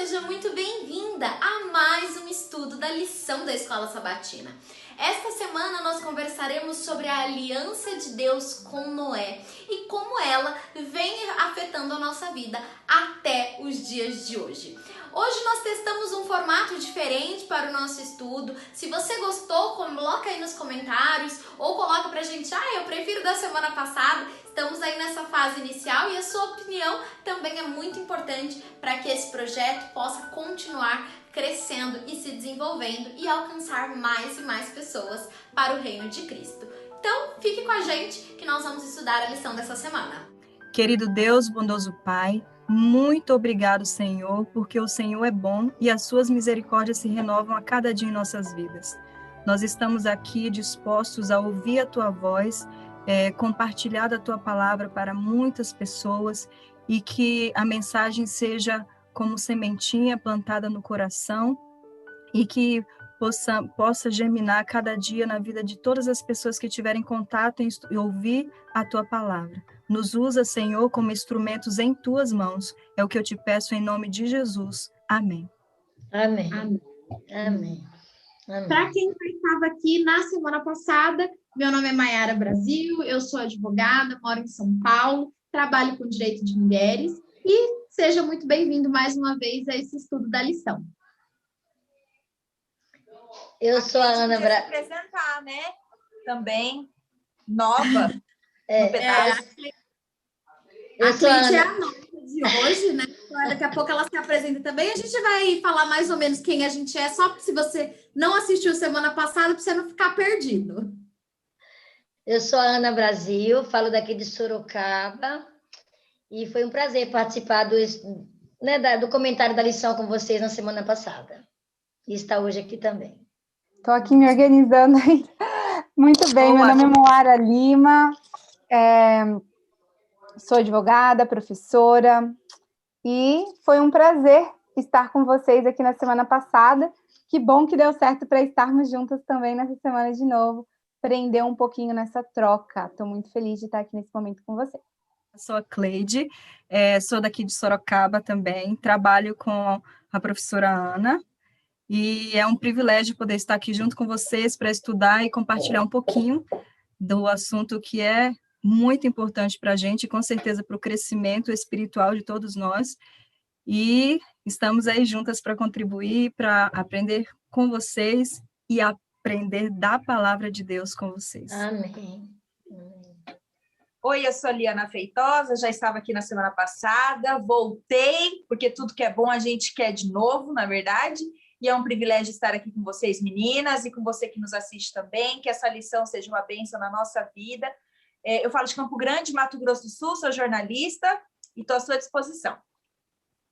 seja muito bem-vinda a mais um estudo da lição da Escola Sabatina. Esta semana nós conversaremos sobre a aliança de Deus com Noé e como ela vem afetando a nossa vida até os dias de hoje. Hoje nós testamos um formato diferente para o nosso estudo. Se você gostou, coloca aí nos comentários ou coloca pra gente, eu prefiro da semana passada. Estamos aí nessa fase inicial e a sua opinião também é muito importante para que esse projeto possa continuar crescendo e se desenvolvendo e alcançar mais e mais pessoas para o reino de Cristo. Então, fique com a gente que nós vamos estudar a lição dessa semana. Querido Deus, bondoso Pai, muito obrigado, Senhor, porque o Senhor é bom e as suas misericórdias se renovam a cada dia em nossas vidas. Nós estamos aqui dispostos a ouvir a tua voz, compartilhar a tua palavra para muitas pessoas e que a mensagem seja como sementinha plantada no coração e que possa germinar cada dia na vida de todas as pessoas que tiverem contato e ouvir a tua palavra. Nos usa, Senhor, como instrumentos em tuas mãos. É o que eu te peço em nome de Jesus. Amém. Amém. Amém. Amém. Amém. Para quem não estava aqui na semana passada, meu nome é Maiara Brasil, eu sou advogada, moro em São Paulo, trabalho com direito de mulheres e seja muito bem-vindo mais uma vez a esse estudo da lição. Eu sou a Ana Brasil. Apresentar, né? Também nova no pedaço. A Cleide é a nova de hoje, né? Então, daqui a pouco ela se apresenta também. A gente vai falar mais ou menos quem a gente é, só se você não assistiu semana passada, para você não ficar perdido. Eu sou a Ana Brasil, falo daqui de Sorocaba, e foi um prazer participar do comentário da lição com vocês na semana passada. E está hoje aqui também. Estou aqui me organizando aí. Muito bem, meu nome é Moara Lima, sou advogada, professora, e foi um prazer estar com vocês aqui na semana passada. Que bom que deu certo para estarmos juntas também nessa semana de novo, aprender um pouquinho nessa troca. Estou muito feliz de estar aqui nesse momento com vocês. Eu sou a Cleide, sou daqui de Sorocaba também, trabalho com a professora Ana, e é um privilégio poder estar aqui junto com vocês para estudar e compartilhar um pouquinho do assunto que é muito importante para a gente, com certeza para o crescimento espiritual de todos nós, e estamos aí juntas para contribuir, para aprender com vocês e aprender da palavra de Deus com vocês. Amém. Oi, eu sou a Liana Feitosa, já estava aqui na semana passada, voltei, porque tudo que é bom a gente quer de novo, na verdade, e é um privilégio estar aqui com vocês, meninas, e com você que nos assiste também, que essa lição seja uma bênção na nossa vida. Eu falo de Campo Grande, Mato Grosso do Sul, sou jornalista e estou à sua disposição.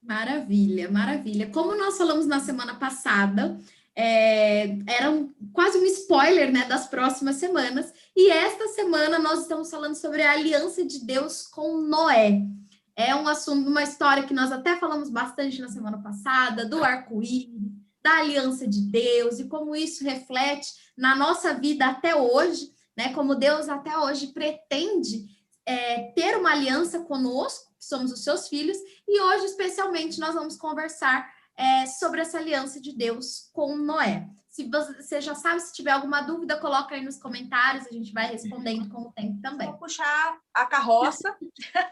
Maravilha, maravilha. Como nós falamos na semana passada, era quase um spoiler, né, das próximas semanas, e esta semana nós estamos falando sobre a aliança de Deus com Noé. É um assunto, uma história que nós até falamos bastante na semana passada, do arco-íris, da aliança de Deus, e como isso reflete na nossa vida até hoje, né, como Deus até hoje pretende ter uma aliança conosco, que somos os seus filhos, e hoje, especialmente, nós vamos conversar sobre essa aliança de Deus com Noé. Se você já sabe, se tiver alguma dúvida, coloca aí nos comentários, a gente vai respondendo com o tempo também. Vou puxar a carroça,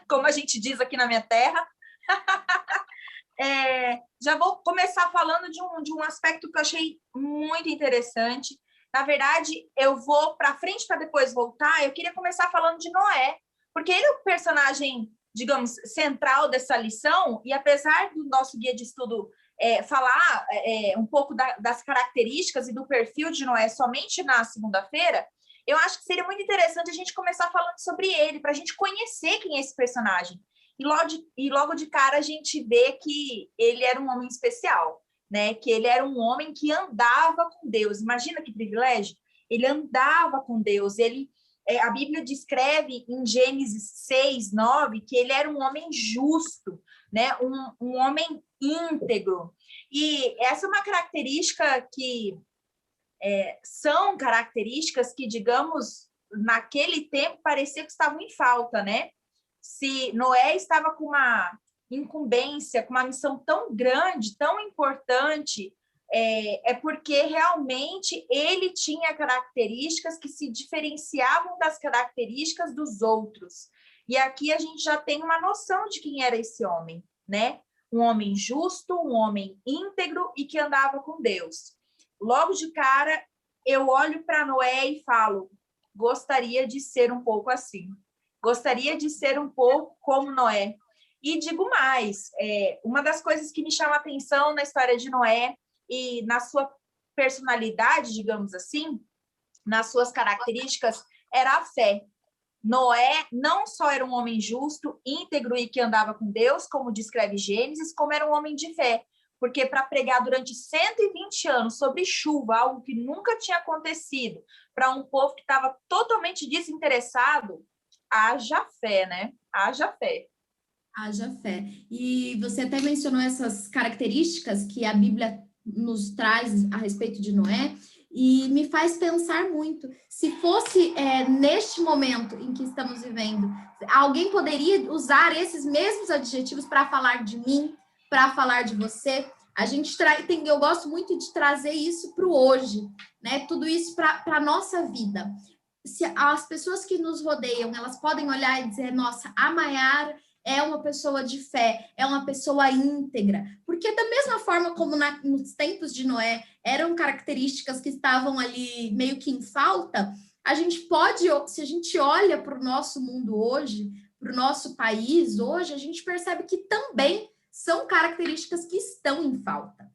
como a gente diz aqui na minha terra. Já vou começar falando de um aspecto que eu achei muito interessante. Na verdade, eu vou para frente para depois voltar. Eu queria começar falando de Noé, porque ele é o personagem, digamos, central dessa lição, e apesar do nosso guia de estudo falar um pouco das características e do perfil de Noé somente na segunda-feira, eu acho que seria muito interessante a gente começar falando sobre ele, para a gente conhecer quem é esse personagem. E logo de cara a gente vê que ele era um homem especial, né? Que ele era um homem que andava com Deus. Imagina que privilégio! Ele andava com Deus. A Bíblia descreve em Gênesis 6, 9, que ele era um homem justo, né? Um homem íntegro. E essa é uma característica que são características que, digamos, naquele tempo parecia que estavam em falta, né? Se Noé estava com incumbência, com uma missão tão grande, tão importante, é porque realmente ele tinha características que se diferenciavam das características dos outros. E aqui a gente já tem uma noção de quem era esse homem, né? Um homem justo, um homem íntegro e que andava com Deus. Logo de cara, eu olho para Noé e falo, gostaria de ser um pouco assim. Gostaria de ser um pouco como Noé. E digo mais, uma das coisas que me chama a atenção na história de Noé e na sua personalidade, digamos assim, nas suas características, era a fé. Noé não só era um homem justo, íntegro e que andava com Deus, como descreve Gênesis, como era um homem de fé. Porque para pregar durante 120 anos sobre chuva, algo que nunca tinha acontecido, para um povo que estava totalmente desinteressado, haja fé, né? Haja fé. Haja fé. E você até mencionou essas características que a Bíblia nos traz a respeito de Noé, e me faz pensar muito. Se fosse neste momento em que estamos vivendo, alguém poderia usar esses mesmos adjetivos para falar de mim, para falar de você? Eu gosto muito de trazer isso para o hoje, né? Tudo isso para a nossa vida. Se as pessoas que nos rodeiam, elas podem olhar e dizer, nossa, a Maiara é uma pessoa de fé, é uma pessoa íntegra, porque da mesma forma como nos tempos de Noé eram características que estavam ali meio que em falta, a gente pode, se a gente olha para o nosso mundo hoje, para o nosso país hoje, a gente percebe que também são características que estão em falta.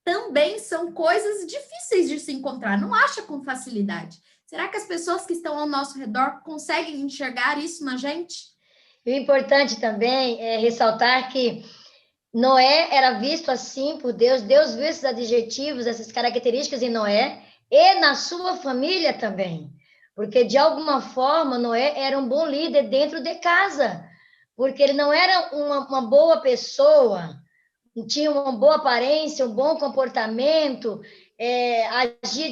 Também são coisas difíceis de se encontrar, não acha com facilidade. Será que as pessoas que estão ao nosso redor conseguem enxergar isso na gente? E o importante também é ressaltar que Noé era visto assim por Deus, Deus viu esses adjetivos, essas características em Noé e na sua família também, porque de alguma forma Noé era um bom líder dentro de casa, porque ele não era uma boa pessoa, tinha uma boa aparência, um bom comportamento, agia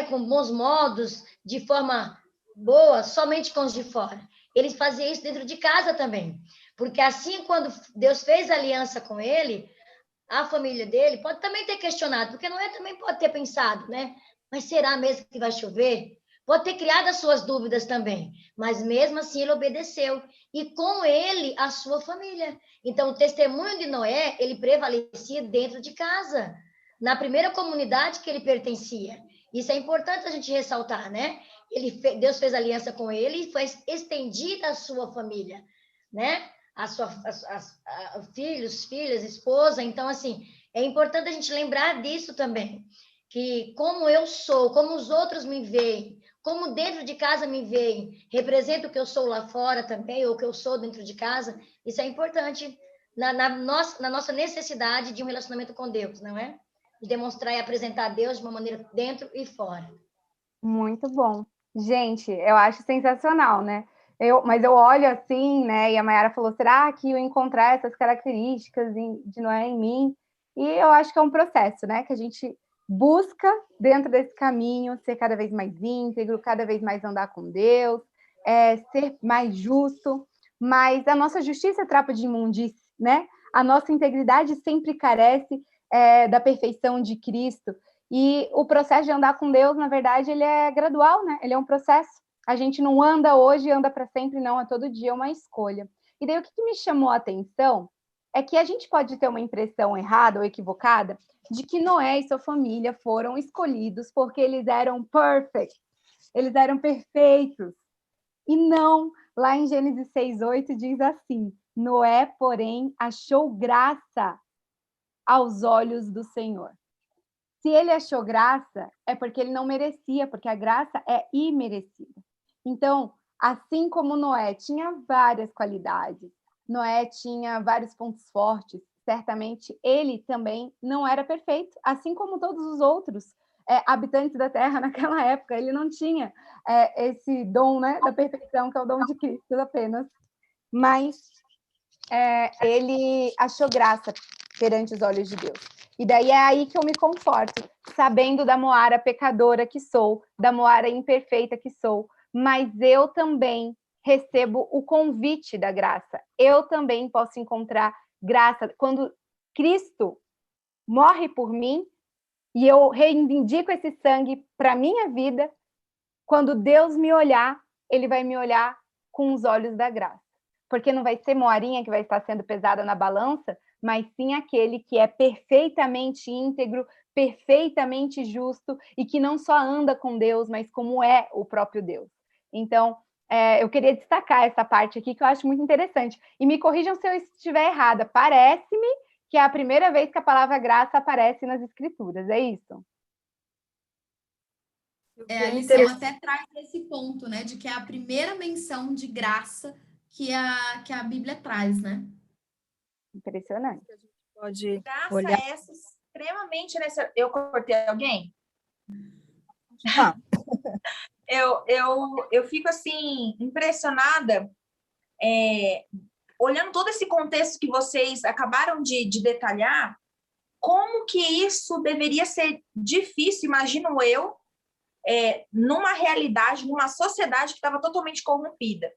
com bons modos, de forma boa, somente com os de fora. Ele fazia isso dentro de casa também. Porque assim, quando Deus fez aliança com ele, a família dele pode também ter questionado, porque Noé também pode ter pensado, né? Mas será mesmo que vai chover? Pode ter criado as suas dúvidas também. Mas mesmo assim ele obedeceu. E com ele, a sua família. Então, o testemunho de Noé, ele prevalecia dentro de casa. Na primeira comunidade que ele pertencia. Isso é importante a gente ressaltar, né? Deus fez aliança com ele e foi estendida à sua família, né? Filhos, filhas, esposa. Então, assim, é importante a gente lembrar disso também, que como eu sou, como os outros me veem, como dentro de casa me veem, representa o que eu sou lá fora também, ou o que eu sou dentro de casa. Isso é importante na nossa necessidade de um relacionamento com Deus, não é? De demonstrar e apresentar a Deus de uma maneira dentro e fora. Muito bom. Gente, eu acho sensacional, né? Mas eu olho assim, né? E a Maiara falou, será que eu encontrar essas características de Noé em mim? E eu acho que é um processo, né? Que a gente busca dentro desse caminho ser cada vez mais íntegro, cada vez mais andar com Deus, ser mais justo. Mas a nossa justiça é trapo de imundície, né? A nossa integridade sempre carece da perfeição de Cristo. E o processo de andar com Deus, na verdade, ele é gradual, né? Ele é um processo. A gente não anda hoje e anda para sempre, não. É todo dia uma escolha. E daí o que me chamou a atenção é que a gente pode ter uma impressão errada ou equivocada de que Noé e sua família foram escolhidos porque eles eram perfect, eles eram perfeitos. E não, lá em Gênesis 6:8 diz assim, Noé, porém, achou graça aos olhos do Senhor. Se ele achou graça, é porque ele não merecia, porque a graça é imerecida. Então, assim como Noé tinha várias qualidades, Noé tinha vários pontos fortes, certamente ele também não era perfeito, assim como todos os outros habitantes da Terra naquela época. Ele não tinha esse dom, né, da perfeição, que é o dom de Cristo apenas. Mas ele achou graça perante os olhos de Deus. E daí é aí que eu me conforto, sabendo da Moara pecadora que sou, da Moara imperfeita que sou, mas eu também recebo o convite da graça. Eu também posso encontrar graça, quando Cristo morre por mim e eu reivindico esse sangue para a minha vida, quando Deus me olhar, ele vai me olhar com os olhos da graça. Porque não vai ser Moarinha que vai estar sendo pesada na balança, mas sim aquele que é perfeitamente íntegro, perfeitamente justo e que não só anda com Deus, mas como é o próprio Deus. Então, eu queria destacar essa parte aqui que eu acho muito interessante. E me corrijam se eu estiver errada. Parece-me que é a primeira vez que a palavra graça aparece nas Escrituras, é isso? A lição até traz esse ponto, né, de que é a primeira menção de graça que a Bíblia traz, né? Impressionante. A gente pode Graça olhar. essa extremamente necessária. Eu cortei alguém? Ah. Eu fico assim impressionada olhando todo esse contexto que vocês acabaram de detalhar, como que isso deveria ser difícil, imagino eu, numa realidade, numa sociedade que estava totalmente corrompida.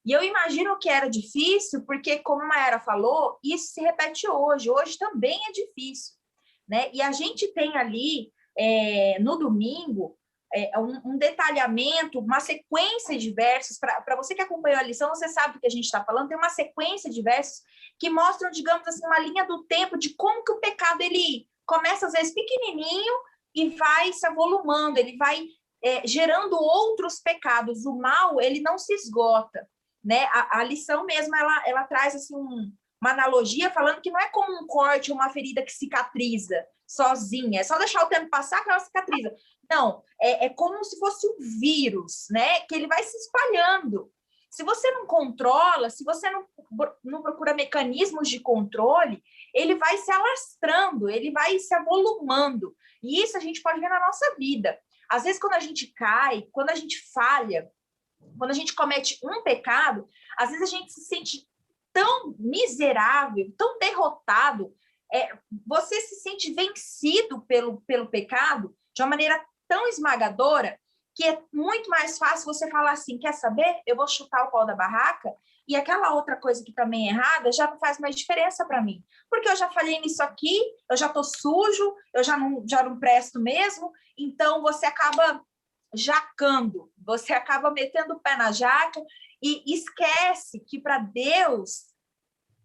E eu imagino que era difícil, porque, como a Mayara falou, isso se repete hoje. Hoje também é difícil, né? E a gente tem ali, no domingo, um detalhamento, uma sequência de versos. Para você que acompanhou a lição, você sabe do que a gente está falando. Tem uma sequência de versos que mostram, digamos assim, uma linha do tempo de como que o pecado ele começa, às vezes, pequenininho e vai se avolumando, ele vai gerando outros pecados. O mal, ele não se esgota, né? A lição mesmo, ela traz assim, uma analogia falando que não é como um corte ou uma ferida que cicatriza sozinha, é só deixar o tempo passar que ela cicatriza. Não, é como se fosse um vírus, né? Que ele vai se espalhando. Se você não controla, se você não procura mecanismos de controle, ele vai se alastrando, ele vai se avolumando. E isso a gente pode ver na nossa vida. Às vezes, quando a gente cai, quando a gente falha, quando a gente comete um pecado, às vezes a gente se sente tão miserável, tão derrotado, você se sente vencido pelo pecado de uma maneira tão esmagadora que é muito mais fácil você falar assim, quer saber? Eu vou chutar o pau da barraca e aquela outra coisa que também é errada já não faz mais diferença para mim. Porque eu já falhei nisso aqui, eu já estou sujo, eu já não presto mesmo, então você acaba jacando, você acaba metendo o pé na jaca e esquece que para Deus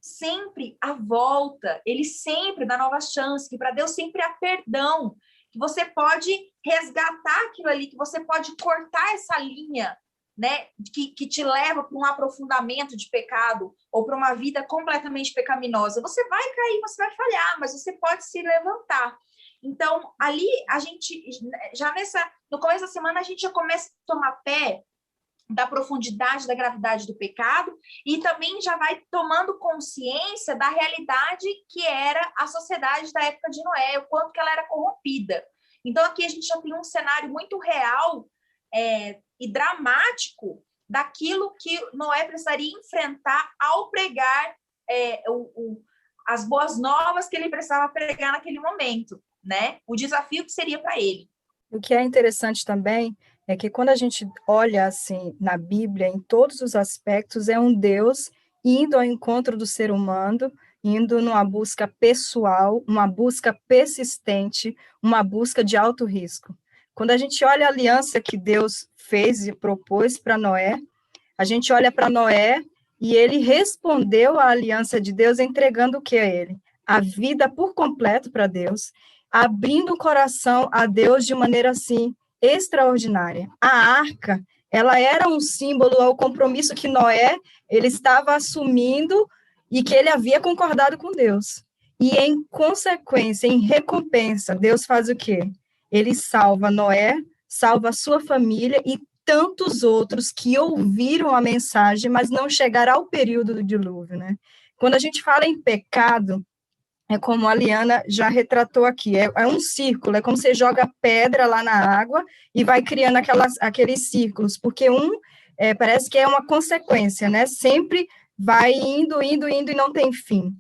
sempre há volta, ele sempre dá nova chance, que para Deus sempre há perdão, que você pode resgatar aquilo ali, que você pode cortar essa linha, né, que te leva para um aprofundamento de pecado ou para uma vida completamente pecaminosa. Você vai cair, você vai falhar, mas você pode se levantar. Então, ali a gente, já no começo da semana, a gente já começa a tomar pé da profundidade, da gravidade do pecado, e também já vai tomando consciência da realidade que era a sociedade da época de Noé, o quanto que ela era corrompida. Então, aqui a gente já tem um cenário muito real e dramático daquilo que Noé precisaria enfrentar ao pregar as boas novas que ele precisava pregar naquele momento, né? O desafio que seria para ele. O que é interessante também é que quando a gente olha assim na Bíblia, em todos os aspectos, é um Deus indo ao encontro do ser humano, indo numa busca pessoal, uma busca persistente, uma busca de alto risco. Quando a gente olha a aliança que Deus fez e propôs para Noé, a gente olha para Noé e ele respondeu à aliança de Deus entregando o que a ele? A vida por completo para Deus, abrindo o coração a Deus de maneira assim extraordinária. A arca, ela era um símbolo ao compromisso que Noé ele estava assumindo e que ele havia concordado com Deus. E em consequência, em recompensa, Deus faz o quê? Ele salva Noé, salva a sua família e tantos outros que ouviram a mensagem, mas não chegaram ao período do dilúvio, né? Quando a gente fala em pecado, é como a Liana já retratou aqui, é um círculo, é como você joga pedra lá na água e vai criando aqueles círculos, porque parece que é uma consequência, né? Sempre vai indo e não tem fim.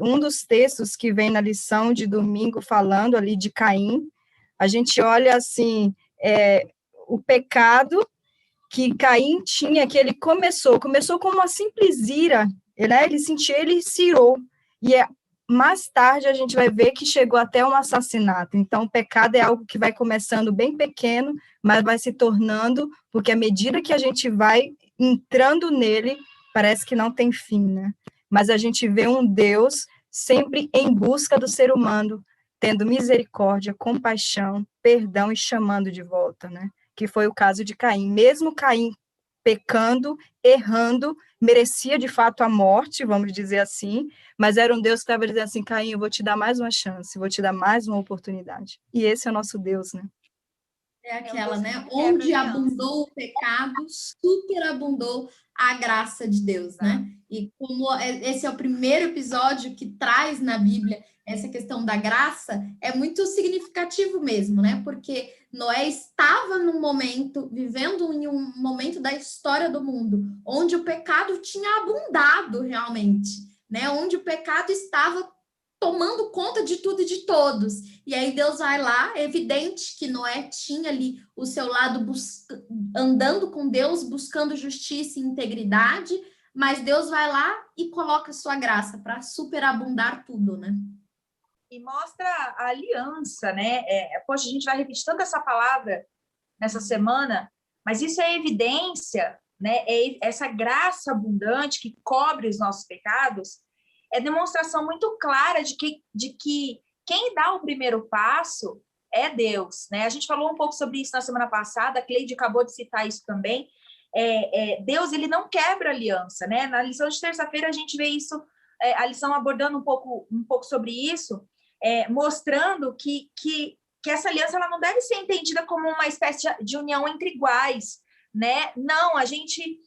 Um dos textos que vem na lição de domingo falando ali de Caim, a gente olha assim, o pecado que Caim tinha, que ele começou como uma simples ira. Ele se irou. E mais tarde a gente vai ver que chegou até um assassinato. Então, o pecado é algo que vai começando bem pequeno, mas vai se tornando, porque à medida que a gente vai entrando nele, parece que não tem fim, né? Mas a gente vê um Deus sempre em busca do ser humano, tendo misericórdia, compaixão, perdão e chamando de volta, né? Que foi o caso de Caim. Mesmo Caim pecando, errando, merecia de fato a morte, vamos dizer assim, mas era um Deus que estava dizendo assim, Caim, eu vou te dar mais uma chance, vou te dar mais uma oportunidade. E esse é o nosso Deus, né? É aquela, né? Onde abundou o pecado, superabundou a graça de Deus, né? E como esse é o primeiro episódio que traz na Bíblia essa questão da graça, é muito significativo mesmo, né? Porque Noé estava num momento, vivendo em um momento da história do mundo, onde o pecado tinha abundado realmente, né? Onde o pecado estava tomando conta de tudo e de todos. E aí Deus vai lá, é evidente que Noé tinha ali o seu lado andando com Deus, buscando justiça e integridade, mas Deus vai lá e coloca sua graça para superabundar tudo, né? E mostra a aliança, né? Poxa, a gente vai repetir tanto essa palavra nessa semana, mas isso é evidência, né? Essa graça abundante que cobre os nossos pecados, é demonstração muito clara de que quem dá o primeiro passo é Deus, né? A gente falou um pouco sobre isso na semana passada, a Cleide acabou de citar isso também. Deus, ele não quebra aliança, né? Na lição de terça-feira a gente vê isso, a lição abordando um pouco sobre isso, mostrando que essa aliança ela não deve ser entendida como uma espécie de união entre iguais, né? Não, a gente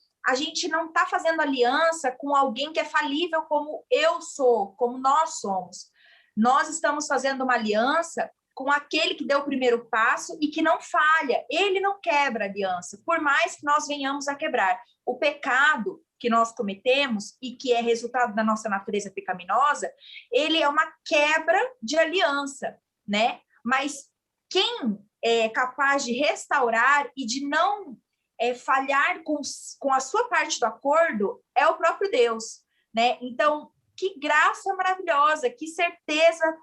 não está fazendo aliança com alguém que é falível como eu sou, como nós somos. Nós estamos fazendo uma aliança com aquele que deu o primeiro passo e que não falha. Ele não quebra a aliança, por mais que nós venhamos a quebrar. O pecado que nós cometemos e que é resultado da nossa natureza pecaminosa, ele é uma quebra de aliança, né? Mas quem é capaz de restaurar e de não falhar com a sua parte do acordo é o próprio Deus, né? Então, que graça maravilhosa, que certeza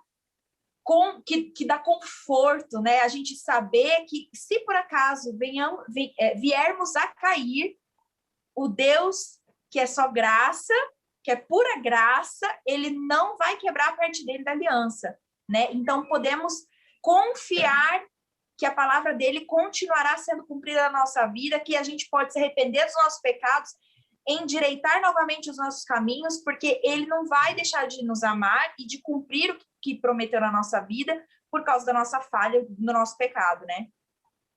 que dá conforto, né? A gente saber que se por acaso viermos a cair, o Deus que é só graça, que é pura graça, ele não vai quebrar a parte dele da aliança, né? Então, podemos confiar que a palavra dele continuará sendo cumprida na nossa vida, que a gente pode se arrepender dos nossos pecados, endireitar novamente os nossos caminhos, porque ele não vai deixar de nos amar e de cumprir o que prometeu na nossa vida por causa da nossa falha, do nosso pecado, né?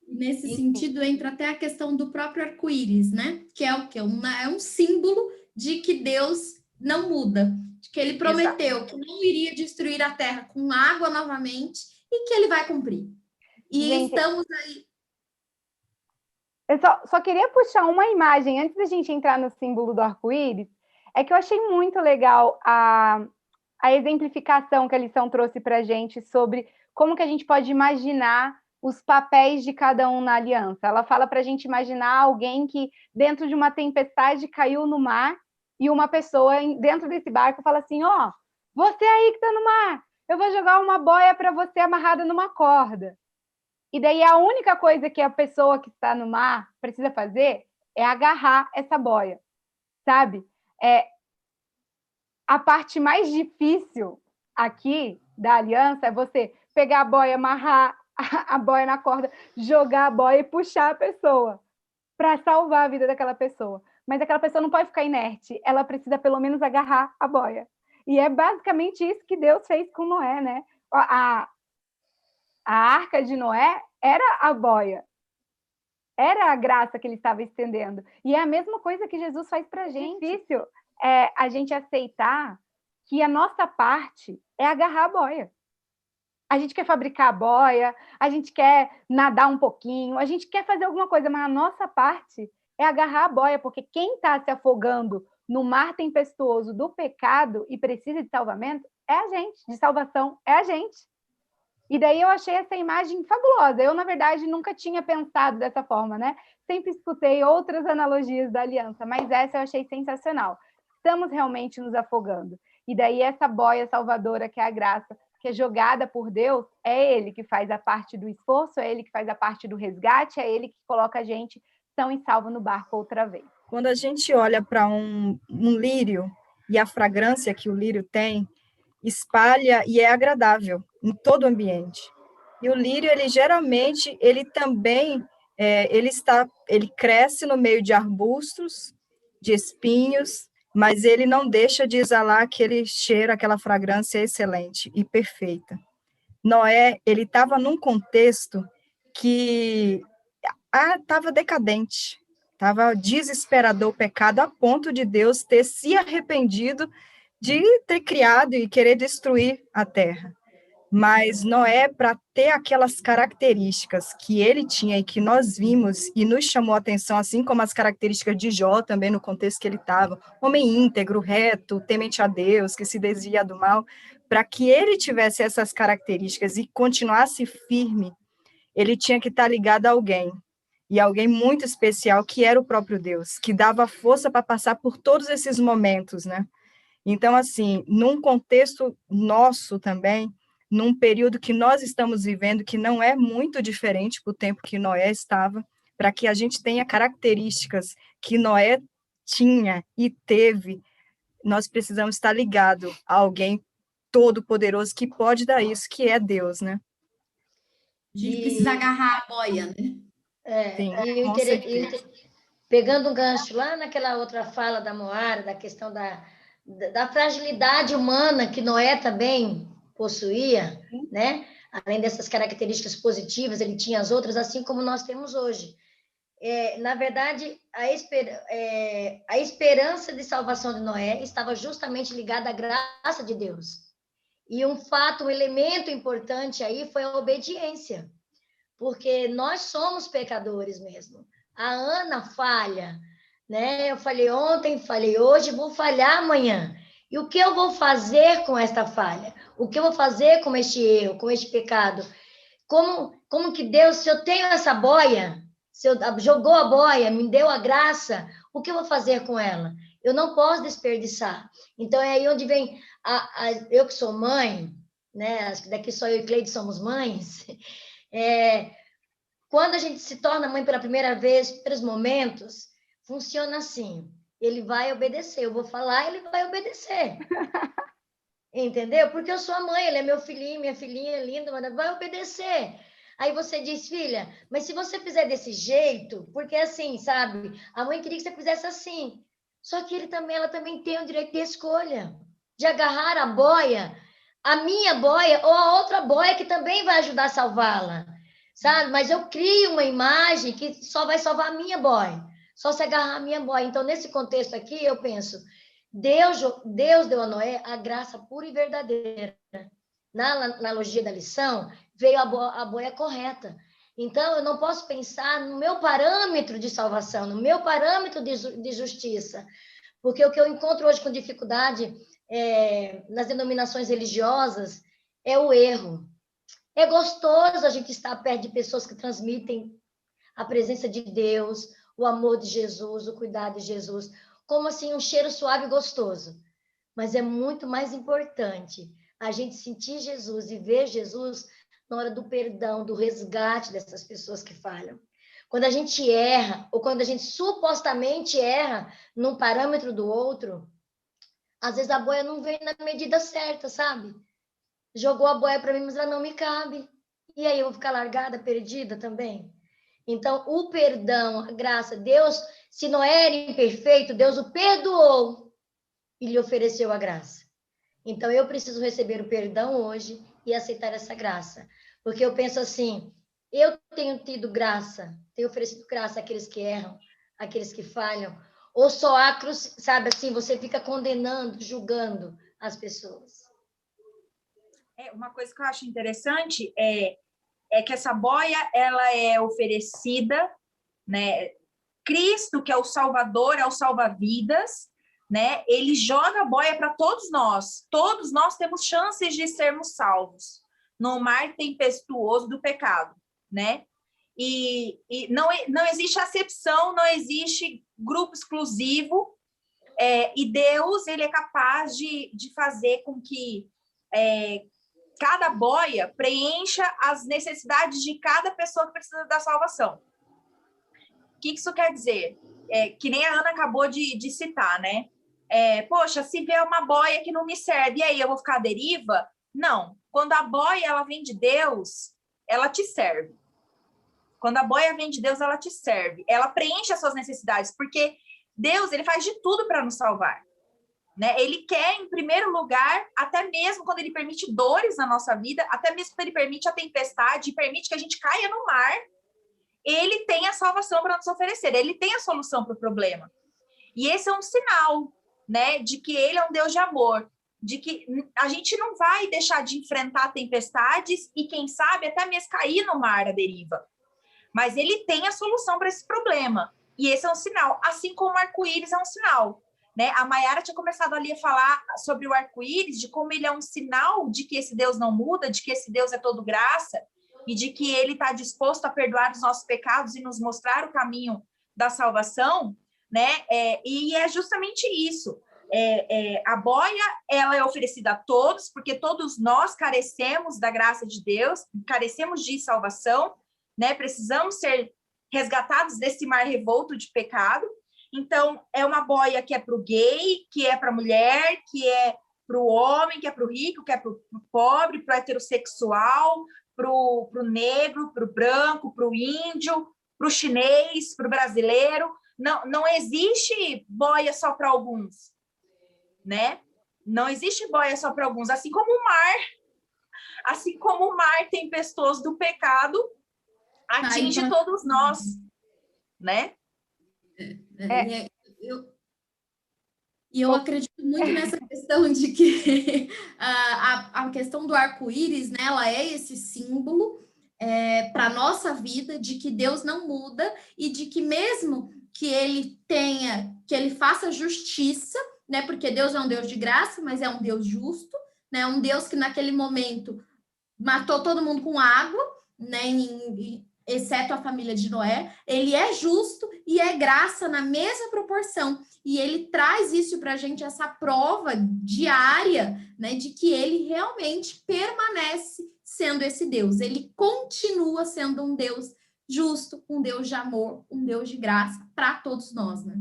Nesse sentido, entra até a questão do próprio arco-íris, né? Que é o quê? É um símbolo de que Deus não muda, de que ele prometeu Exato. Que não iria destruir a terra com água novamente e que ele vai cumprir. E gente, estamos aí. Eu só queria puxar uma imagem antes da gente entrar no símbolo do arco-íris, é que eu achei muito legal a exemplificação que a lição trouxe para a gente sobre como que a gente pode imaginar os papéis de cada um na aliança. Ela fala para a gente imaginar alguém que dentro de uma tempestade caiu no mar e uma pessoa dentro desse barco fala assim, você aí que está no mar, eu vou jogar uma boia para você amarrada numa corda. E daí a única coisa que a pessoa que está no mar precisa fazer é agarrar essa boia, sabe? A parte mais difícil aqui da aliança é você pegar a boia, amarrar a boia na corda, jogar a boia e puxar a pessoa para salvar a vida daquela pessoa. Mas aquela pessoa não pode ficar inerte, ela precisa pelo menos agarrar a boia. E é basicamente isso que Deus fez com Noé, né? A arca de Noé era a boia, era a graça que ele estava estendendo. E é a mesma coisa que Jesus faz para a gente. Difícil a gente aceitar que a nossa parte é agarrar a boia. A gente quer fabricar a boia, a gente quer nadar um pouquinho, a gente quer fazer alguma coisa, mas a nossa parte é agarrar a boia, porque quem está se afogando no mar tempestuoso do pecado e precisa de salvamento é a gente, de salvação é a gente. E daí eu achei essa imagem fabulosa. Eu, na verdade, nunca tinha pensado dessa forma, né? Sempre escutei outras analogias da aliança, mas essa eu achei sensacional. estamos realmente nos afogando. E daí essa boia salvadora, que é a graça, que é jogada por Deus, é Ele que faz a parte do esforço, é Ele que faz a parte do resgate, é Ele que coloca a gente são e salvo no barco outra vez. Quando a gente olha para um lírio e a fragrância que o lírio tem, espalha e é agradável em todo o ambiente. E o lírio, ele geralmente, ele também, ele cresce no meio de arbustos, de espinhos, mas ele não deixa de exalar aquele cheiro, aquela fragrância excelente e perfeita. Noé, ele estava num contexto que estava decadente, estava desesperador o pecado, a ponto de Deus ter se arrependido de ter criado e querer destruir a terra. Mas Noé, para ter aquelas características que ele tinha e que nós vimos e nos chamou a atenção, assim como as características de Jó também no contexto que ele estava, homem íntegro, reto, temente a Deus, que se desvia do mal, para que ele tivesse essas características e continuasse firme, ele tinha que estar ligado a alguém, e alguém muito especial, que era o próprio Deus, que dava força para passar por todos esses momentos, né? Então, assim, num contexto nosso também, num período que nós estamos vivendo, que não é muito diferente do tempo que Noé estava, para que a gente tenha características que Noé tinha e teve, nós precisamos estar ligado a alguém todo-poderoso que pode dar isso, que é Deus, né? A gente precisa agarrar a boia, né? Sim, E com certeza. pegando um gancho lá naquela outra fala da Moara, da questão da fragilidade humana que Noé também possuía, né? Além dessas características positivas, ele tinha as outras, assim como nós temos hoje. Na verdade, a esperança de salvação de Noé estava justamente ligada à graça de Deus. E um fato, um elemento importante aí foi a obediência, porque nós somos pecadores mesmo. A Ana falha, né? Eu falei ontem, falei hoje, vou falhar amanhã. E o que eu vou fazer com esta falha? O que eu vou fazer com este erro, com este pecado? Como que Deus, se eu tenho essa boia, se eu jogou a boia, me deu a graça, o que eu vou fazer com ela? Eu não posso desperdiçar. Então, é aí onde vem eu que sou mãe, né? Acho que daqui só eu e Cleide somos mães. Quando a gente se torna mãe pela primeira vez, pelos momentos, funciona assim. Ele vai obedecer. Eu vou falar, ele vai obedecer. Entendeu? Porque eu sou a mãe, ele é meu filhinho, minha filhinha linda, mas vai obedecer. Aí você diz, filha, mas se você fizer desse jeito, porque assim, sabe? A mãe queria que você fizesse assim. Só que ela também tem o direito de escolha, de agarrar a boia, a minha boia ou a outra boia que também vai ajudar a salvá-la, sabe? Mas eu crio uma imagem que só vai salvar a minha boia, só se agarrar a minha boia. Então, nesse contexto aqui, eu penso, Deus deu a Noé a graça pura e verdadeira. Na analogia da lição, veio a boia correta. Então, eu não posso pensar no meu parâmetro de salvação, no meu parâmetro de justiça, porque o que eu encontro hoje com dificuldade nas denominações religiosas é o erro. É gostoso a gente estar perto de pessoas que transmitem a presença de Deus, o amor de Jesus, o cuidado de Jesus, como assim um cheiro suave e gostoso. Mas é muito mais importante a gente sentir Jesus e ver Jesus na hora do perdão, do resgate dessas pessoas que falham. Quando a gente erra, ou quando a gente supostamente erra num parâmetro do outro, às vezes a boia não vem na medida certa, sabe? Jogou a boia para mim, mas ela não me cabe. E aí eu vou ficar largada, perdida também? Então, o perdão, a graça, Deus, se Noé era imperfeito, Deus o perdoou e lhe ofereceu a graça. Então, eu preciso receber o perdão hoje e aceitar essa graça. Porque eu penso assim, eu tenho tido graça, tenho oferecido graça àqueles que erram, àqueles que falham, ou só há cruz, sabe assim, você fica condenando, julgando as pessoas. Uma coisa que eu acho interessante é que essa boia, ela é oferecida, né? Cristo, que é o Salvador, é o salva-vidas, né? Ele joga a boia para todos nós temos chances de sermos salvos no mar tempestuoso do pecado, né? E não existe acepção, não existe grupo exclusivo, E Deus, ele é capaz de fazer com que cada boia preencha as necessidades de cada pessoa que precisa da salvação. O que isso quer dizer? Que nem a Ana acabou de citar, né? Poxa, se vier uma boia que não me serve, e aí eu vou ficar à deriva? Não. Quando a boia ela vem de Deus, ela te serve. Quando a boia vem de Deus, ela te serve. Ela preenche as suas necessidades, porque Deus, ele faz de tudo para nos salvar. Né? Ele quer, em primeiro lugar, até mesmo quando ele permite dores na nossa vida, até mesmo quando ele permite a tempestade e permite que a gente caia no mar, ele tem a salvação para nos oferecer, ele tem a solução para o problema. E esse é um sinal, né, de que ele é um Deus de amor, de que a gente não vai deixar de enfrentar tempestades e, quem sabe, até mesmo cair no mar à deriva. Mas ele tem a solução para esse problema. E esse é um sinal, assim como o arco-íris é um sinal. Né? A Mayara tinha começado ali a falar sobre o arco-íris, de como ele é um sinal de que esse Deus não muda, de que esse Deus é todo graça, e de que ele está disposto a perdoar os nossos pecados e nos mostrar o caminho da salvação, né? E é justamente isso. A boia, ela é oferecida a todos, porque todos nós carecemos da graça de Deus, carecemos de salvação, né? Precisamos ser resgatados desse mar revolto de pecado. Então, é uma boia que é para o gay, que é para a mulher, que é para o homem, que é para o rico, que é para o pobre, para o heterossexual, para o negro, para o branco, para o índio, para o chinês, para o brasileiro. Não existe boia só para alguns, né? Não existe boia só para alguns. Assim como o mar tempestuoso do pecado atinge todos nós, né? Eu acredito muito nessa questão de que a questão do arco-íris, né, ela é esse símbolo para a nossa vida, de que Deus não muda e de que mesmo que ele faça justiça, né, porque Deus é um Deus de graça, mas é um Deus justo, né, um Deus que naquele momento matou todo mundo com água, né, exceto a família de Noé, ele é justo e é graça na mesma proporção. E ele traz isso para a gente, essa prova diária, né, de que ele realmente permanece sendo esse Deus. Ele continua sendo um Deus justo, um Deus de amor, um Deus de graça para todos nós, né?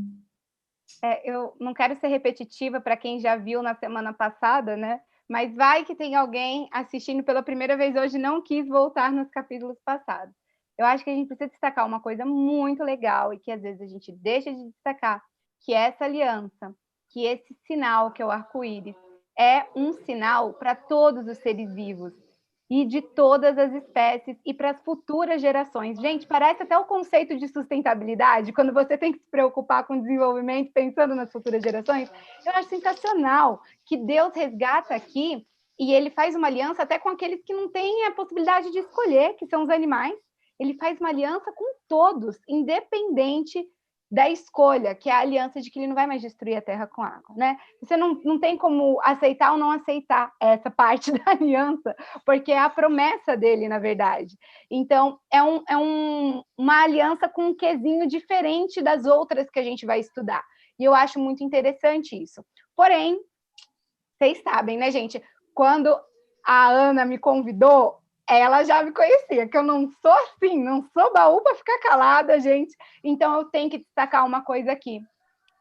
Eu não quero ser repetitiva para quem já viu na semana passada, né? Mas vai que tem alguém assistindo pela primeira vez hoje e não quis voltar nos capítulos passados. Eu acho que a gente precisa destacar uma coisa muito legal e que às vezes a gente deixa de destacar, que é essa aliança, que esse sinal que é o arco-íris é um sinal para todos os seres vivos e de todas as espécies e para as futuras gerações. Gente, parece até o conceito de sustentabilidade, quando você tem que se preocupar com o desenvolvimento pensando nas futuras gerações. Eu acho sensacional que Deus resgata aqui e ele faz uma aliança até com aqueles que não têm a possibilidade de escolher, que são os animais. Ele faz uma aliança com todos, independente da escolha, que é a aliança de que ele não vai mais destruir a terra com água, né? Você não tem como aceitar ou não aceitar essa parte da aliança, porque é a promessa dele, na verdade. Então, uma aliança com um quesinho diferente das outras que a gente vai estudar. E eu acho muito interessante isso. Porém, vocês sabem, né, gente? Quando a Ana me convidou, ela já me conhecia, que eu não sou assim, não sou baú para ficar calada, gente. Então, eu tenho que destacar uma coisa aqui,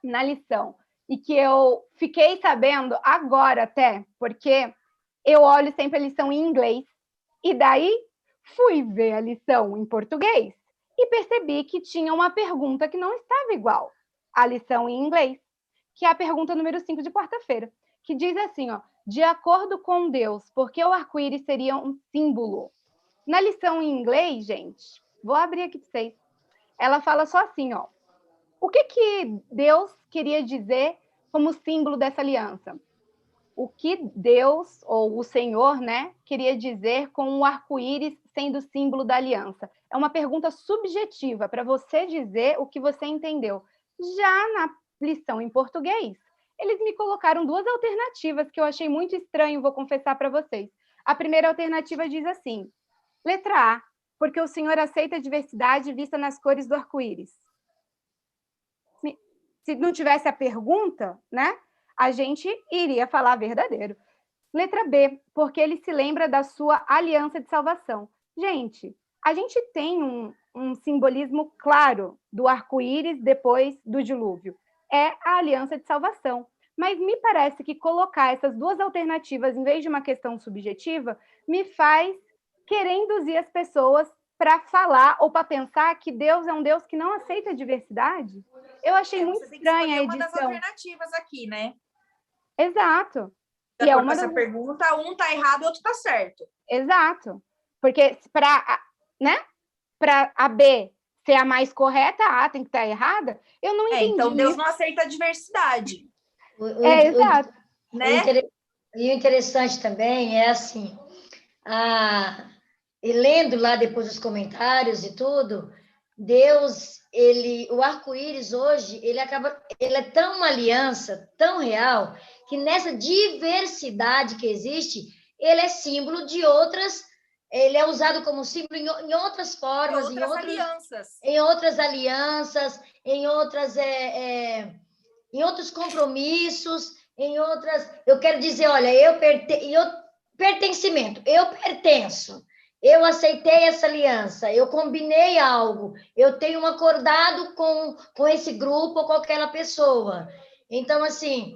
na lição, e que eu fiquei sabendo agora até, porque eu olho sempre a lição em inglês, e daí fui ver a lição em português, e percebi que tinha uma pergunta que não estava igual à lição em inglês, que é a pergunta número 5 de quarta-feira, que diz assim, ó, de acordo com Deus, porque o arco-íris seria um símbolo. Na lição em inglês, gente, vou abrir aqui para vocês, ela fala só assim, ó, o que Deus queria dizer como símbolo dessa aliança? O que Deus, ou o Senhor, né, queria dizer com o arco-íris sendo símbolo da aliança? É uma pergunta subjetiva, para você dizer o que você entendeu. Já na lição em português, eles me colocaram 2 alternativas que eu achei muito estranho, vou confessar para vocês. A primeira alternativa diz assim, letra A, porque o Senhor aceita a diversidade vista nas cores do arco-íris. se não tivesse a pergunta, né, a gente iria falar verdadeiro. Letra B, porque ele se lembra da sua aliança de salvação. Gente, a gente tem um simbolismo claro do arco-íris depois do dilúvio. É a aliança de salvação. Mas me parece que colocar essas duas alternativas em vez de uma questão subjetiva me faz querer induzir as pessoas para falar ou para pensar que Deus é um Deus que não aceita a diversidade. Eu achei muito estranha a edição. Uma das alternativas aqui, né? Exato. De acordo com essa pergunta, um está errado e o outro está certo. Exato. Porque para, né, para a B ser a mais correta, a A tem que estar errada. Eu não entendi. Então Deus não aceita a diversidade. Exato. Né? E o interessante também é assim, e lendo lá depois os comentários e tudo, Deus, o arco-íris hoje, ele é tão uma aliança, tão real, que nessa diversidade que existe, ele é símbolo de outras, ele é usado como símbolo em outras formas, em outras alianças, em outros compromissos, em outras... Eu quero dizer, olha, pertencimento, eu pertenço, eu aceitei essa aliança, eu combinei algo, eu tenho um acordado com esse grupo ou com aquela pessoa. Então, assim,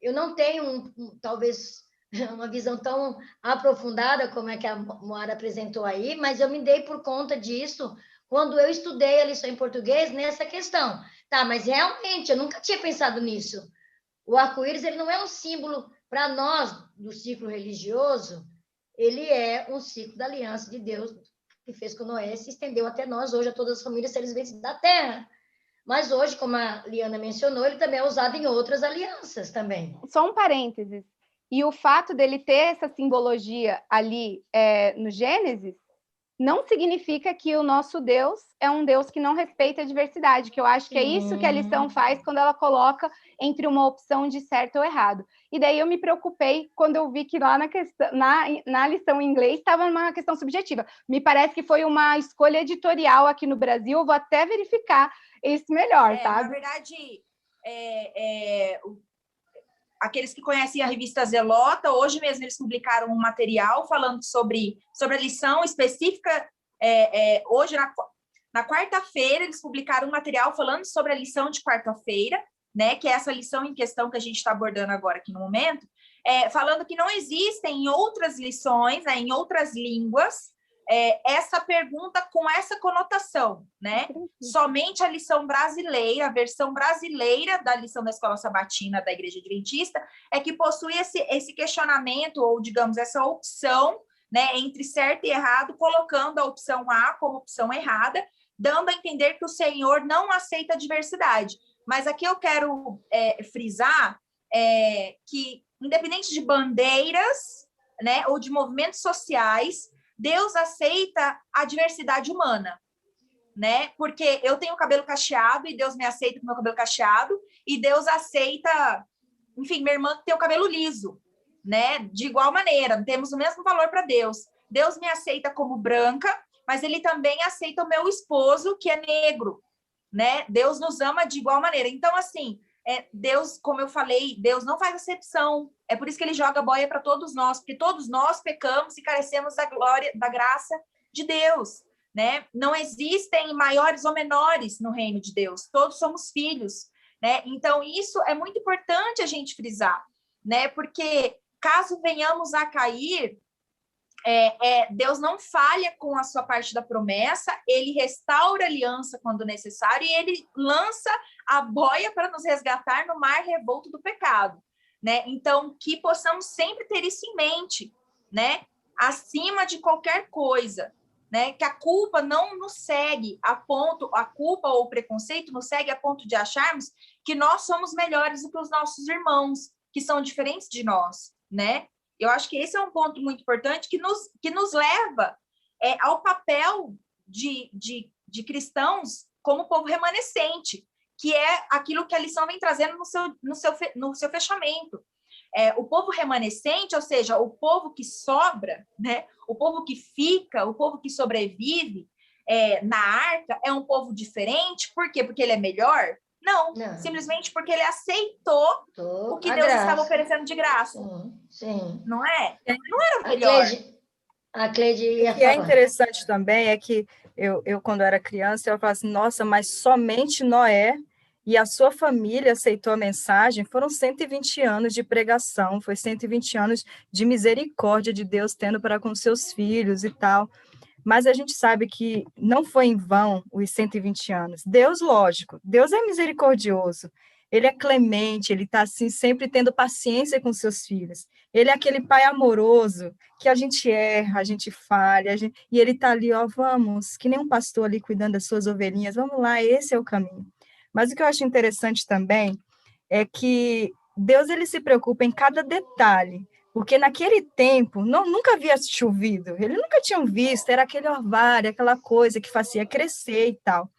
eu não tenho, talvez, uma visão tão aprofundada como é que a Moara apresentou aí, mas eu me dei por conta disso quando eu estudei a lição em português nessa questão. Tá, mas realmente, eu nunca tinha pensado nisso. O arco-íris, ele não é um símbolo, para nós, do ciclo religioso, ele é um ciclo da aliança de Deus, que fez com Noé, se estendeu até nós, hoje, a todas as famílias seres viventes da Terra. Mas hoje, como a Liana mencionou, ele também é usado em outras alianças também. Só um parênteses. E o fato dele ter essa simbologia ali no Gênesis, não significa que o nosso Deus é um Deus que não respeita a diversidade, que eu acho que é isso que a lição faz quando ela coloca entre uma opção de certo ou errado. E daí eu me preocupei quando eu vi que lá na lição em inglês estava uma questão subjetiva. Me parece que foi uma escolha editorial aqui no Brasil, eu vou até verificar isso melhor, sabe? Na verdade, aqueles que conhecem a revista Zelota, hoje mesmo eles publicaram um material falando sobre a lição específica. Hoje, na quarta-feira, eles publicaram um material falando sobre a lição de quarta-feira, né, que é essa lição em questão que a gente está abordando agora aqui no momento, falando que não existem em outras lições, né, em outras línguas, essa pergunta com essa conotação, né? Somente a lição brasileira, a versão brasileira da lição da Escola Sabatina da Igreja Adventista é que possui esse questionamento, ou digamos, essa opção, né, entre certo e errado, colocando a opção A como opção errada, dando a entender que o Senhor não aceita a diversidade. Mas aqui eu quero frisar que, independente de bandeiras, né, ou de movimentos sociais, Deus aceita a diversidade humana, né? Porque eu tenho cabelo cacheado e Deus me aceita com meu cabelo cacheado, e Deus aceita, enfim, minha irmã tem o cabelo liso, né? De igual maneira, temos o mesmo valor para Deus. Deus me aceita como branca, mas ele também aceita o meu esposo, que é negro, né? Deus nos ama de igual maneira. Então, assim, Deus, como eu falei, Deus não faz acepção. É por isso que ele joga a boia para todos nós, porque todos nós pecamos e carecemos da glória, da graça de Deus, né? Não existem maiores ou menores no reino de Deus. Todos somos filhos, né? Então, isso é muito importante a gente frisar, né? Porque caso venhamos a cair, Deus não falha com a sua parte da promessa, ele restaura a aliança quando necessário e ele lança a boia para nos resgatar no mar revolto do pecado, né? Então, que possamos sempre ter isso em mente, né? Acima de qualquer coisa, né? Que a culpa não nos segue a culpa ou o preconceito nos segue a ponto de acharmos que nós somos melhores do que os nossos irmãos, que são diferentes de nós, né? Eu acho que esse é um ponto muito importante que nos leva ao papel de cristãos como povo remanescente, que é aquilo que a lição vem trazendo no seu fechamento. O povo remanescente, ou seja, o povo que sobra, né? O povo que fica, o povo que sobrevive na arca, é um povo diferente. Por quê? Porque ele é melhor? Não, Não. simplesmente porque ele aceitou o que Deus estava oferecendo de graça. Sim. Não é? Não era o melhor. A Cleide ia O que é falar. interessante também é que eu, quando era criança, eu falava assim, nossa, mas somente Noé e a sua família aceitou a mensagem, foram 120 anos de pregação, foi 120 anos de misericórdia de Deus tendo para com seus filhos e tal. Mas a gente sabe que não foi em vão os 120 anos. Deus, lógico, Deus é misericordioso, ele é clemente, ele está assim, sempre tendo paciência com seus filhos. Ele é aquele pai amoroso que a gente erra, a gente falha, e ele está ali, ó, vamos, que nem um pastor ali cuidando das suas ovelhinhas, vamos lá, esse é o caminho. Mas o que eu acho interessante também é que Deus ele se preocupa em cada detalhe, porque naquele tempo nunca havia chovido, eles nunca tinham visto, era aquele orvalho, aquela coisa que fazia crescer e tal.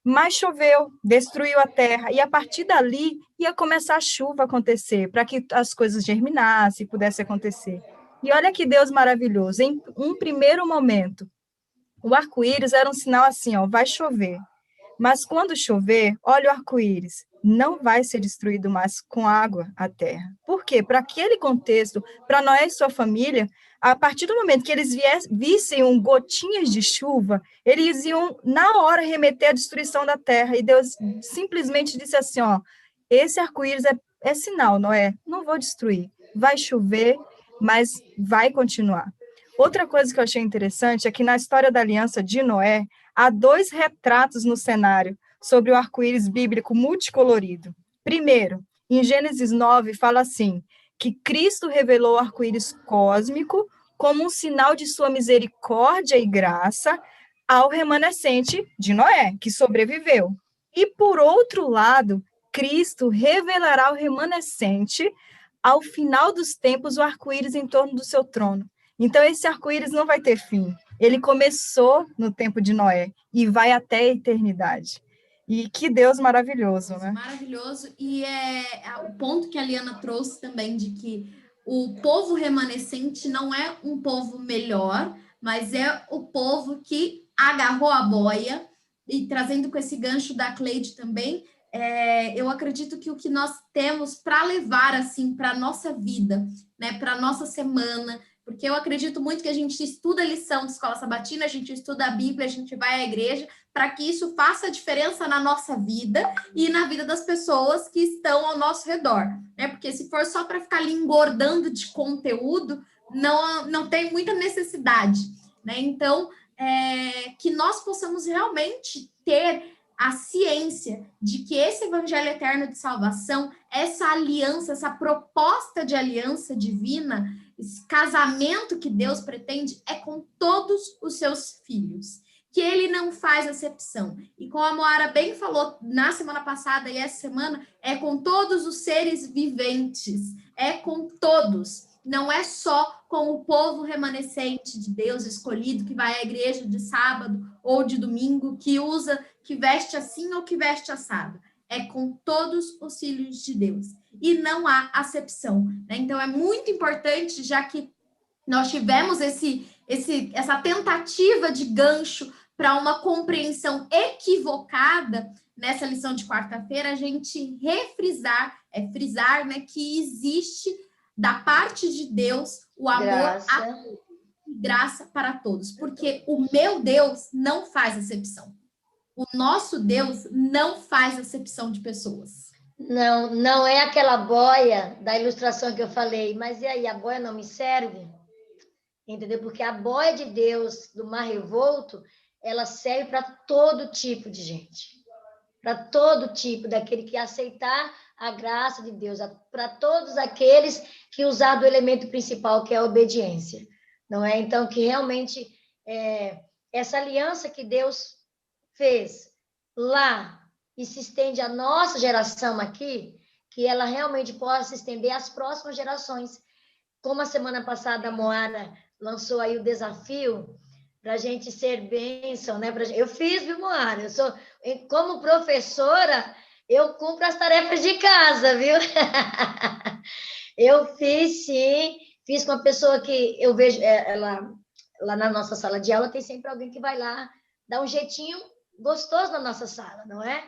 Mas choveu, destruiu a terra, e a partir dali ia começar a chuva acontecer, para que as coisas germinassem e pudesse acontecer. E olha que Deus maravilhoso, em um primeiro momento, o arco-íris era um sinal assim, ó, vai chover. Mas quando chover, olha o arco-íris, não vai ser destruído mais com água a terra. Por quê? Para aquele contexto, para Noé e sua família, a partir do momento que eles vissem gotinhas de chuva, eles iam, na hora, remeter à destruição da terra. E Deus simplesmente disse assim, ó, esse arco-íris é sinal, Noé, não vou destruir. Vai chover, mas vai continuar. Outra coisa que eu achei interessante é que na história da aliança de Noé, há 2 retratos no cenário sobre o arco-íris bíblico multicolorido. Primeiro, em Gênesis 9, fala assim, que Cristo revelou o arco-íris cósmico como um sinal de sua misericórdia e graça ao remanescente de Noé, que sobreviveu. E, por outro lado, Cristo revelará ao remanescente, ao final dos tempos, o arco-íris em torno do seu trono. Então, esse arco-íris não vai ter fim. Ele começou no tempo de Noé e vai até a eternidade. E que Deus maravilhoso, né? Maravilhoso. E o ponto que a Liana trouxe também de que o povo remanescente não é um povo melhor, mas é o povo que agarrou a boia. E trazendo com esse gancho da Cleide também, eu acredito que o que nós temos para levar assim para a nossa vida, né, para a nossa semana, porque eu acredito muito que a gente estuda a lição de escola sabatina, a gente estuda a Bíblia, a gente vai à igreja, para que isso faça diferença na nossa vida e na vida das pessoas que estão ao nosso redor, né? Porque se for só para ficar ali engordando de conteúdo, não tem muita necessidade, né? Então, que nós possamos realmente ter a ciência de que esse evangelho eterno de salvação, essa aliança, essa proposta de aliança divina, esse casamento que Deus pretende é com todos os seus filhos, que ele não faz acepção. E como a Moara bem falou na semana passada e essa semana, é com todos os seres viventes, é com todos. Não é só com o povo remanescente de Deus escolhido, que vai à igreja de sábado ou de domingo, que veste assim ou que veste assado. É com todos os filhos de Deus. E não há acepção, né? Então, é muito importante, já que nós tivemos essa tentativa de gancho para uma compreensão equivocada nessa lição de quarta-feira, a gente frisar, né, que existe da parte de Deus o amor e graça para todos, porque o meu Deus não faz acepção. O nosso Deus não faz acepção de pessoas. Não é aquela boia da ilustração que eu falei, mas e aí, a boia não me serve? Entendeu? Porque a boia de Deus do Mar Revolto, ela serve para todo tipo de gente. Para todo tipo, daquele que aceitar a graça de Deus, para todos aqueles que usar do elemento principal, que é a obediência. Não é? Então, que realmente essa aliança que Deus fez lá e se estende à nossa geração aqui, que ela realmente possa se estender às próximas gerações. Como a semana passada a Moara lançou aí o desafio para a gente ser bênção, né? Eu fiz, viu, Moara? Como professora, eu cumpro as tarefas de casa, viu? Eu fiz, sim. Fiz com uma pessoa que eu vejo, lá na nossa sala de aula, tem sempre alguém que vai lá dar um jeitinho gostoso na nossa sala, não é?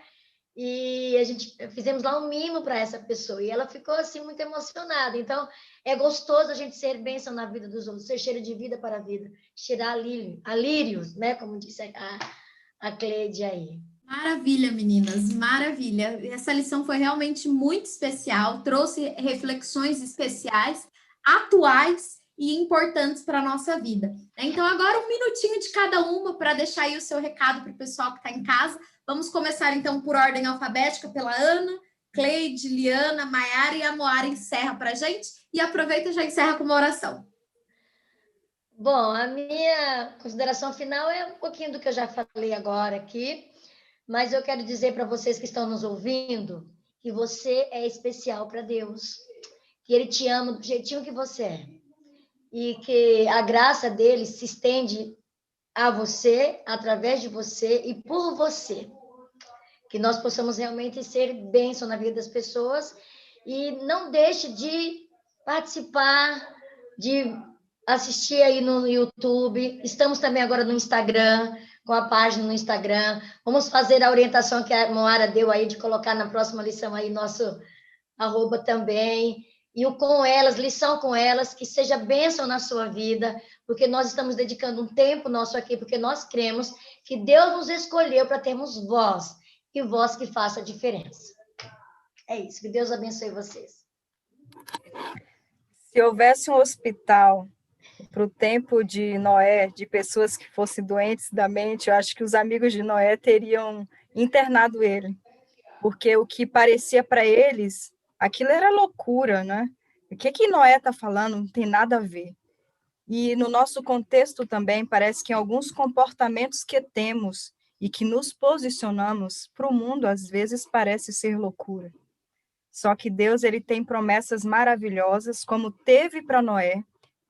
e a gente fizemos lá um mimo para essa pessoa, e ela ficou assim muito emocionada. Então, é gostoso a gente ser bênção na vida dos outros, ser cheiro de vida para a vida, cheirar alírios, né? Como disse a Cleide aí. Maravilha, meninas, maravilha. Essa lição foi realmente muito especial, trouxe reflexões especiais, atuais e importantes para a nossa vida. Então, agora um minutinho de cada uma para deixar aí o seu recado para o pessoal que está em casa. Vamos começar, então, por ordem alfabética, pela Ana, Cleide, Liana, Maiara, e a Moara encerra para a gente. E aproveita e já encerra com uma oração. Bom, a minha consideração final é um pouquinho do que eu já falei agora aqui, mas eu quero dizer para vocês que estão nos ouvindo que você é especial para Deus, que Ele te ama do jeitinho que você é, e que a graça dele se estende a você, através de você e por você. Que nós possamos realmente ser bênção na vida das pessoas e não deixe de participar, de assistir aí no YouTube. Estamos também agora no Instagram, com a página no Instagram. Vamos fazer a orientação que a Moara deu aí de colocar na próxima lição aí nosso @ também. E o com elas, lição com elas, que seja bênção na sua vida, porque nós estamos dedicando um tempo nosso aqui, porque nós cremos que Deus nos escolheu para termos voz, e voz que faça a diferença. É isso, que Deus abençoe vocês. Se houvesse um hospital para o tempo de Noé, de pessoas que fossem doentes da mente, eu acho que os amigos de Noé teriam internado ele, porque o que parecia para eles, aquilo era loucura, né? O que Noé está falando não tem nada a ver. E no nosso contexto também, parece que alguns comportamentos que temos e que nos posicionamos para o mundo, às vezes, parece ser loucura. Só que Deus, ele tem promessas maravilhosas, como teve para Noé,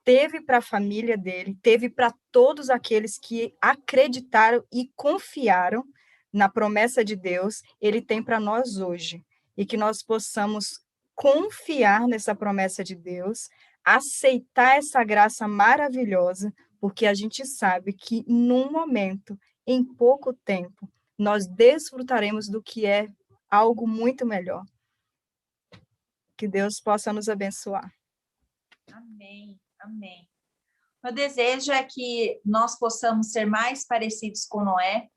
teve para a família dele, teve para todos aqueles que acreditaram e confiaram na promessa de Deus, ele tem para nós hoje. E que nós possamos confiar nessa promessa de Deus, aceitar essa graça maravilhosa, porque a gente sabe que num momento, em pouco tempo, nós desfrutaremos do que é algo muito melhor. Que Deus possa nos abençoar. Amém, amém. Meu desejo é que nós possamos ser mais parecidos com Noé,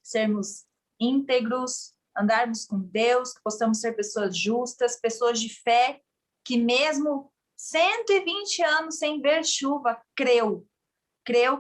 sermos íntegros, andarmos com Deus, que possamos ser pessoas justas, pessoas de fé, que mesmo 120 anos sem ver chuva, creu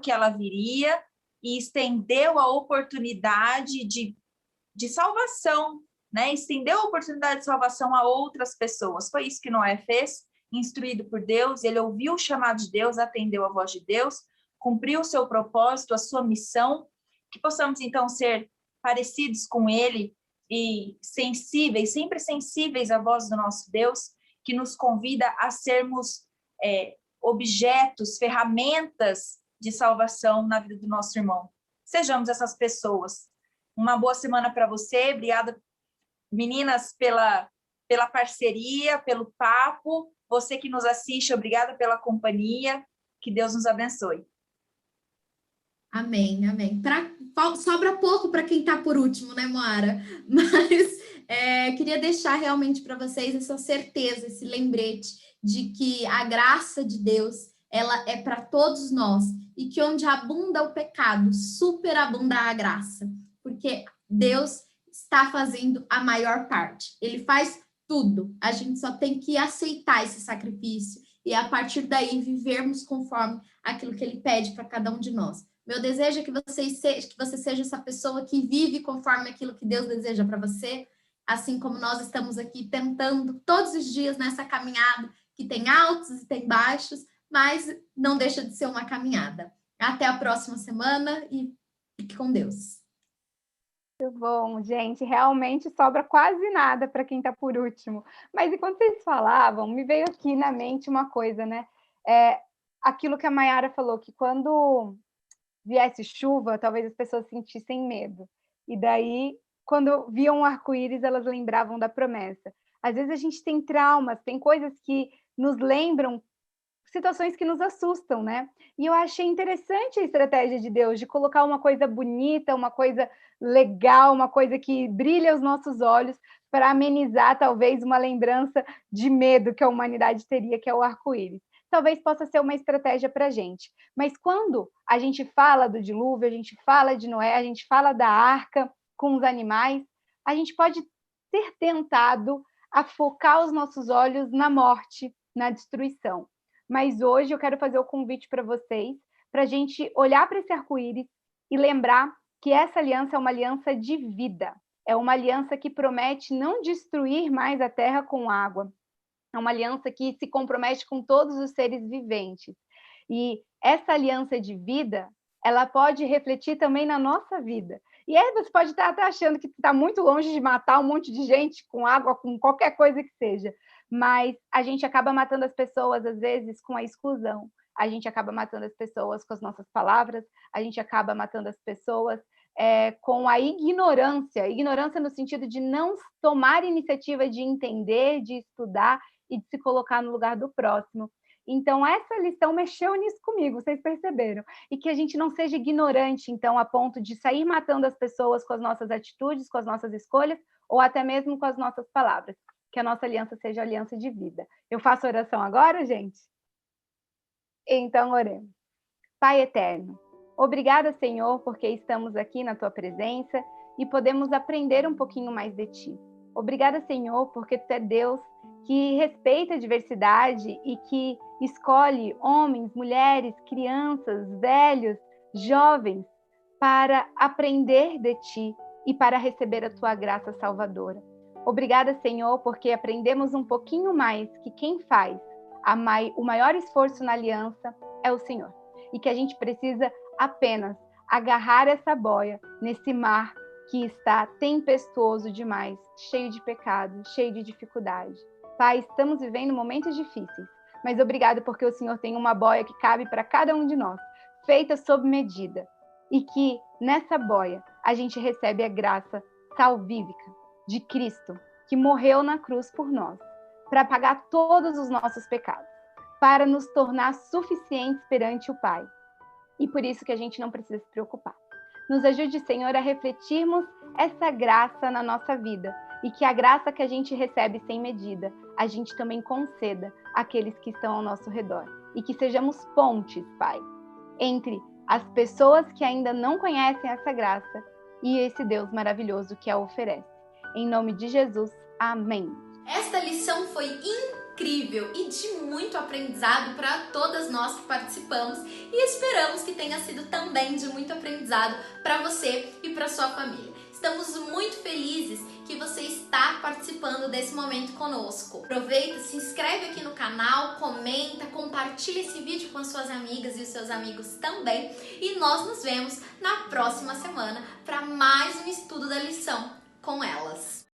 que ela viria e estendeu a oportunidade de salvação, né? Estendeu a oportunidade de salvação a outras pessoas. Foi isso que Noé fez, instruído por Deus, ele ouviu o chamado de Deus, atendeu a voz de Deus, cumpriu o seu propósito, a sua missão, que possamos então ser parecidos com ele e sensíveis, sempre sensíveis à voz do nosso Deus, que nos convida a sermos objetos, ferramentas de salvação na vida do nosso irmão. Sejamos essas pessoas. Uma boa semana para você. Obrigada, meninas, pela parceria, pelo papo. Você que nos assiste, obrigada pela companhia. Que Deus nos abençoe. Amém, amém. Sobra pouco para quem está por último, né, Moara? Mas queria deixar realmente para vocês essa certeza, esse lembrete de que a graça de Deus, ela é para todos nós, e que onde abunda o pecado, superabunda a graça, porque Deus está fazendo a maior parte. Ele faz tudo. A gente só tem que aceitar esse sacrifício e, a partir daí, vivermos conforme aquilo que ele pede para cada um de nós. Meu desejo é que você seja essa pessoa que vive conforme aquilo que Deus deseja para você, assim como nós estamos aqui tentando todos os dias nessa caminhada, que tem altos e tem baixos, mas não deixa de ser uma caminhada. Até a próxima semana e fique com Deus. Muito bom, gente. Realmente sobra quase nada para quem está por último. Mas enquanto vocês falavam, me veio aqui na mente uma coisa, né? Aquilo que a Maiara falou, que quando viesse chuva, talvez as pessoas sentissem medo. E daí, quando viam um arco-íris, elas lembravam da promessa. Às vezes a gente tem traumas, tem coisas que nos lembram situações que nos assustam, né? E eu achei interessante a estratégia de Deus de colocar uma coisa bonita, uma coisa legal, uma coisa que brilha os nossos olhos para amenizar talvez uma lembrança de medo que a humanidade teria, que é o arco-íris. Talvez possa ser uma estratégia para a gente. Mas quando a gente fala do dilúvio, a gente fala de Noé, a gente fala da arca com os animais, a gente pode ser tentado a focar os nossos olhos na morte, na destruição. Mas hoje eu quero fazer o convite para vocês, para a gente olhar para esse arco-íris e lembrar que essa aliança é uma aliança de vida. É uma aliança que promete não destruir mais a terra com água. É uma aliança que se compromete com todos os seres viventes. E essa aliança de vida, ela pode refletir também na nossa vida. E aí você pode estar até achando que está muito longe de matar um monte de gente com água, com qualquer coisa que seja. Mas a gente acaba matando as pessoas, às vezes, com a exclusão. A gente acaba matando as pessoas com as nossas palavras, a gente acaba matando as pessoas com a ignorância. Ignorância no sentido de não tomar iniciativa de entender, de estudar e de se colocar no lugar do próximo. Então, essa lição mexeu nisso comigo, vocês perceberam? E que a gente não seja ignorante, então, a ponto de sair matando as pessoas com as nossas atitudes, com as nossas escolhas, ou até mesmo com as nossas palavras. Que a nossa aliança seja aliança de vida. Eu faço oração agora, gente? Então, oremos. Pai eterno, obrigada, Senhor, porque estamos aqui na Tua presença e podemos aprender um pouquinho mais de Ti. Obrigada, Senhor, porque Tu é Deus que respeita a diversidade e que escolhe homens, mulheres, crianças, velhos, jovens, para aprender de Ti e para receber a Tua graça salvadora. Obrigada, Senhor, porque aprendemos um pouquinho mais que quem faz o maior esforço na aliança é o Senhor. E que a gente precisa apenas agarrar essa boia nesse mar que está tempestuoso demais, cheio de pecado, cheio de dificuldade. Pai, estamos vivendo momentos difíceis, mas obrigado porque o Senhor tem uma boia que cabe para cada um de nós, feita sob medida. E que nessa boia a gente recebe a graça salvífica de Cristo, que morreu na cruz por nós, para pagar todos os nossos pecados, para nos tornar suficientes perante o Pai. E por isso que a gente não precisa se preocupar. Nos ajude, Senhor, a refletirmos essa graça na nossa vida e que a graça que a gente recebe sem medida, a gente também conceda àqueles que estão ao nosso redor. E que sejamos pontes, Pai, entre as pessoas que ainda não conhecem essa graça e esse Deus maravilhoso que a oferece. Em nome de Jesus, amém. Esta lição foi incrível e de muito aprendizado para todas nós que participamos e esperamos que tenha sido também de muito aprendizado para você e para sua família. Estamos muito felizes que você está participando desse momento conosco. Aproveita, se inscreve aqui no canal, comenta, compartilha esse vídeo com as suas amigas e os seus amigos também. E nós nos vemos na próxima semana para mais um estudo da lição com ela.